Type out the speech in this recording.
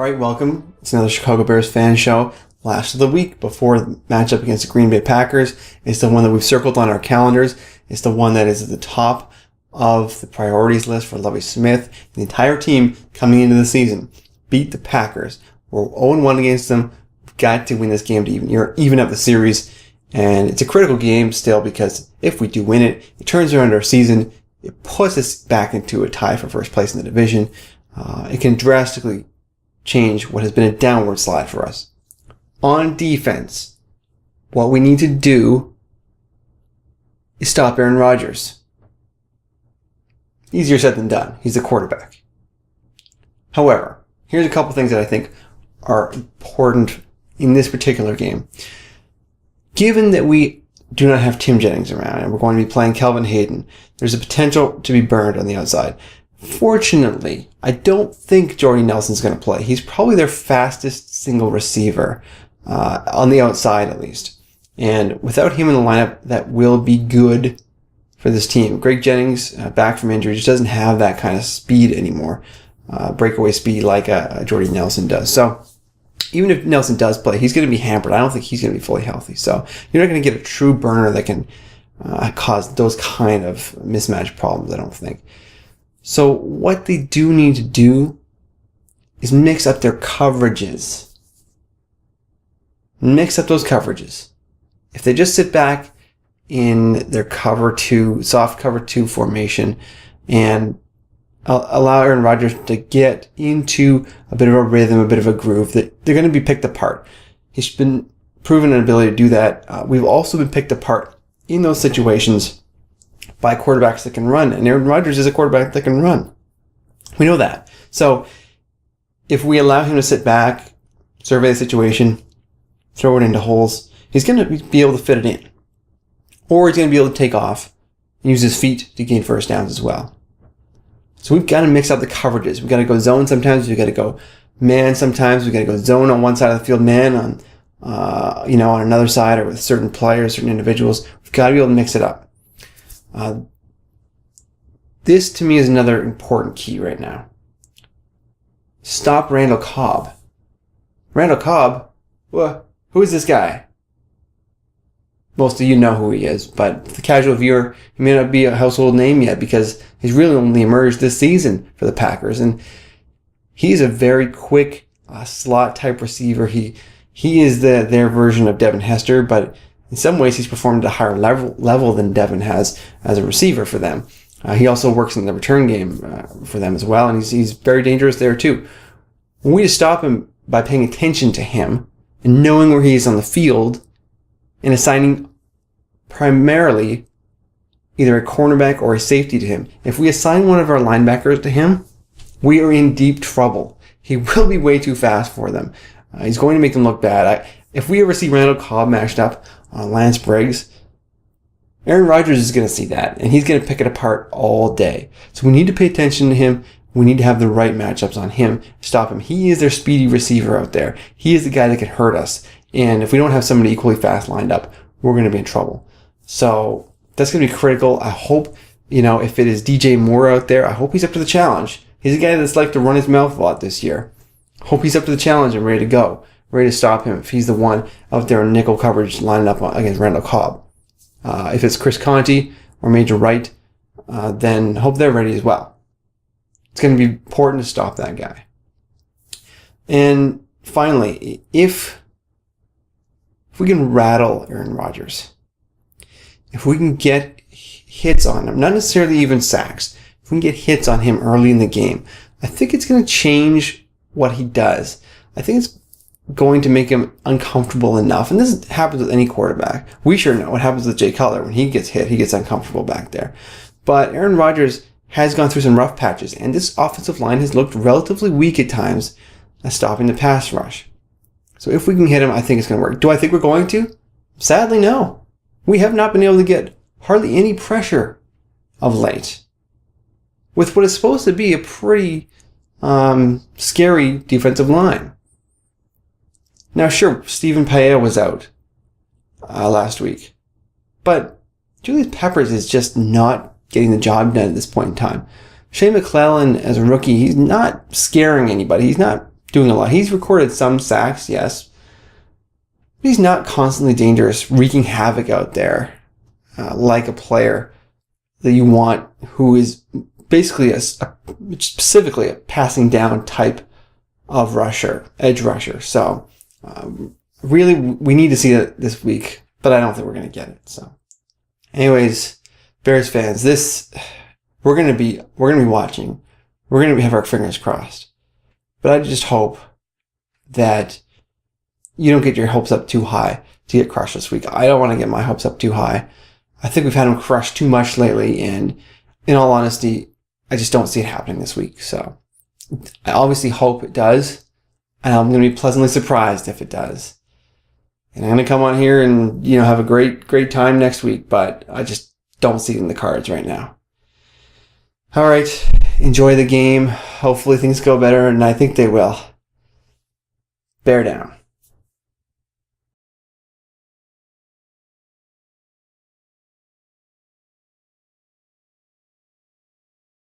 All right, welcome. It's another Chicago Bears fan show. Last of the week before the matchup against the Green Bay Packers. It's the one that we've circled on our calendars. It's the one that is at the top of the priorities list for Lovie Smith. The entire team coming into the season beat the Packers. We're 0-1 against them. We've got to win this game to even up the series. And it's a critical game still because if we do win it, it turns around our season. It puts us back into a tie for first place in the division. It can drastically change what has been a downward slide for us. On defense, what we need to do is stop Aaron Rodgers. Easier said than done. He's the quarterback. However, here's a couple things that I think are important in this particular game. Given that we do not have Tim Jennings around and we're going to be playing Kelvin Hayden, there's a potential to be burned on the outside. Fortunately, I don't think Jordy Nelson's going to play. He's probably their fastest single receiver, on the outside at least. And without him in the lineup, that will be good for this team. Greg Jennings, back from injury, just doesn't have that kind of speed anymore, breakaway speed like Jordy Nelson does. So even if Nelson does play, he's going to be hampered. I don't think he's going to be fully healthy. So you're not going to get a true burner that can cause those kind of mismatch problems, I don't think. So what they do need to do is mix up their coverages. Mix up those coverages. If they just sit back in their soft cover two formation and allow Aaron Rodgers to get into a bit of a rhythm, a bit of a groove, that they're going to be picked apart. He's been proven an ability to do that. We've also been picked apart in those situations by quarterbacks that can run. And Aaron Rodgers is a quarterback that can run. We know that. So if we allow him to sit back, survey the situation, throw it into holes, he's going to be able to fit it in. Or he's going to be able to take off and use his feet to gain first downs as well. So we've got to mix up the coverages. We've got to go zone sometimes. We've got to go man sometimes. We've got to go zone on one side of the field, man on another side, or with certain players, certain individuals. We've got to be able to mix it up. This to me is another important key right now. Stop Randall Cobb. Randall Cobb? Well, who is this guy? Most of you know who he is, but the casual viewer, he may not be a household name yet because he's really only emerged this season for the Packers, and he's a very quick slot type receiver. He is their version of Devin Hester, but in some ways he's performed at a higher level than Devin has as a receiver for them. He also works in the return game for them as well, and he's very dangerous there too. We just stop him by paying attention to him and knowing where he is on the field and assigning primarily either a cornerback or a safety to him. If we assign one of our linebackers to him, we are in deep trouble. He will be way too fast for them. He's going to make them look bad. If we ever see Randall Cobb matched up on Lance Briggs, Aaron Rodgers is going to see that, and he's going to pick it apart all day. So we need to pay attention to him. We need to have the right matchups on him, stop him. He is their speedy receiver out there. He is the guy that can hurt us. And if we don't have somebody equally fast lined up, we're going to be in trouble. So that's going to be critical. I hope, if it is DJ Moore out there, I hope he's up to the challenge. He's a guy that's like to run his mouth a lot this year. Hope he's up to the challenge and ready to go. Ready to stop him if he's the one out there in nickel coverage lining up against Randall Cobb. If it's Chris Conte or Major Wright, then hope they're ready as well. It's going to be important to stop that guy. And finally, if we can rattle Aaron Rodgers, if we can get hits on him, not necessarily even sacks, if we can get hits on him early in the game, I think it's going to change what he does. I think it's going to make him uncomfortable enough. And this happens with any quarterback. We sure know what happens with Jay Cutler. When he gets hit, he gets uncomfortable back there. But Aaron Rodgers has gone through some rough patches, and this offensive line has looked relatively weak at times at stopping the pass rush. So if we can hit him, I think it's going to work. Do I think we're going to? Sadly, no. We have not been able to get hardly any pressure of late with what is supposed to be a pretty scary defensive line. Now, sure, Stephen Paea was out last week, but Julius Peppers is just not getting the job done at this point in time. Shea McClellin, as a rookie, he's not scaring anybody. He's not doing a lot. He's recorded some sacks, yes, but he's not constantly dangerous, wreaking havoc out there like a player that you want who is basically specifically a passing down type of rusher, edge rusher. So really, we need to see it this week, but I don't think we're going to get it. So anyways, Bears fans, we're going to be watching. We're going to have our fingers crossed. But I just hope that you don't get your hopes up too high to get crushed this week. I don't want to get my hopes up too high. I think we've had them crushed too much lately, and in all honesty, I just don't see it happening this week. So I obviously hope it does, and I'm going to be pleasantly surprised if it does. And I'm going to come on here and have a great time next week, but I just don't see it in the cards right now. All right, enjoy the game. Hopefully things go better, and I think they will. Bear down.